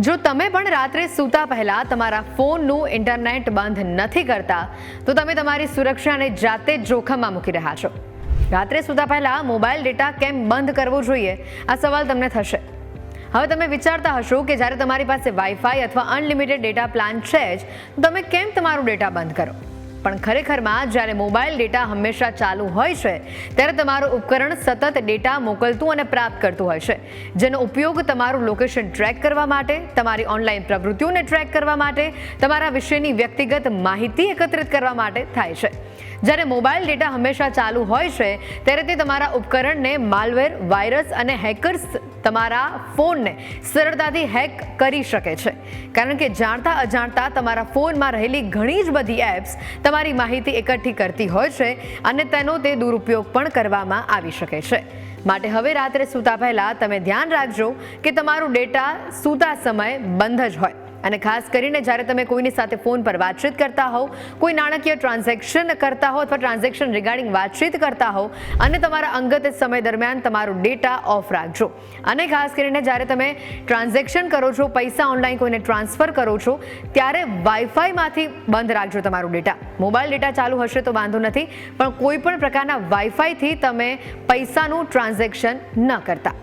જો તમે પણ રાત્રે સૂતા પહેલા તમારા ફોનનું ઇન્ટરનેટ બંધ નથી કરતા તો તમે તમારી સુરક્ષાને જાતે જ જોખમમાં મૂકી રહ્યા છો. રાત્રે સૂતા પહેલા મોબાઈલ ડેટા કેમ બંધ કરવો જોઈએ, આ સવાલ તમને થશે. હવે તમે વિચારતા હશો કે જ્યારે તમારી પાસે વાઈફાઈ અથવા અનલિમિટેડ ડેટા પ્લાન છે જ તો તમે કેમ તમારું ડેટા બંધ કરો. પણ ખરેખરમાં જ્યારે મોબાઈલ ડેટા હંમેશા ચાલુ હોય છે ત્યારે તમારું ઉપકરણ સતત ડેટા મોકલતું અને પ્રાપ્ત કરતું હોય છે, જેનો ઉપયોગ તમારું લોકેશન ટ્રેક કરવા માટે, તમારી ઓનલાઈન પ્રવૃત્તિઓને ટ્રેક કરવા માટે, તમારા વિશેની વ્યક્તિગત માહિતી એકત્રિત કરવા માટે થાય છે. જ્યારે મોબાઈલ ડેટા હંમેશા ચાલુ હોય છે ત્યારે તે તમારા ઉપકરણને માલવેર, વાયરસ અને હેકર્સ તમારા ફોનને સરળતાથી હેક કરી શકે છે, કારણ કે જાણતા અજાણતા તમારા ફોનમાં રહેલી ઘણી જ બધી એપ્સ તમારી માહિતી એકઠી કરતી હોય છે અને તેનો તે દુરુપયોગ પણ કરવામાં આવી શકે છે. માટે હવે રાત્રે સૂતા પહેલા તમે ધ્યાન રાખજો કે તમારું ડેટા સૂતા સમયે બંધ જ હોય. અને ખાસ કરીને જ્યારે તમે કોઈની સાથે ફોન પર વાતચીત કરતા હોવ, કોઈ નાણાકીય ટ્રાન્ઝેક્શન કરતા હો અથવા ટ્રાન્ઝેક્શન રિગાર્ડિંગ વાતચીત કરતા હો અને તમારા અંગત સમય દરમિયાન તમારું ડેટા ઓફ રાખજો. અને ખાસ કરીને જ્યારે તમે ટ્રાન્ઝેક્શન કરો છો, પૈસા ઓનલાઈન કોઈને ટ્રાન્સફર કરો છો, ત્યારે વાઈફાઈમાંથી બંધ રાખજો તમારું ડેટા. મોબાઈલ ડેટા ચાલુ હશે તો વાંધો નથી, પણ કોઈ પણ પ્રકારના વાઈફાઈથી તમે પૈસાનું ટ્રાન્ઝેક્શન ન કરતા.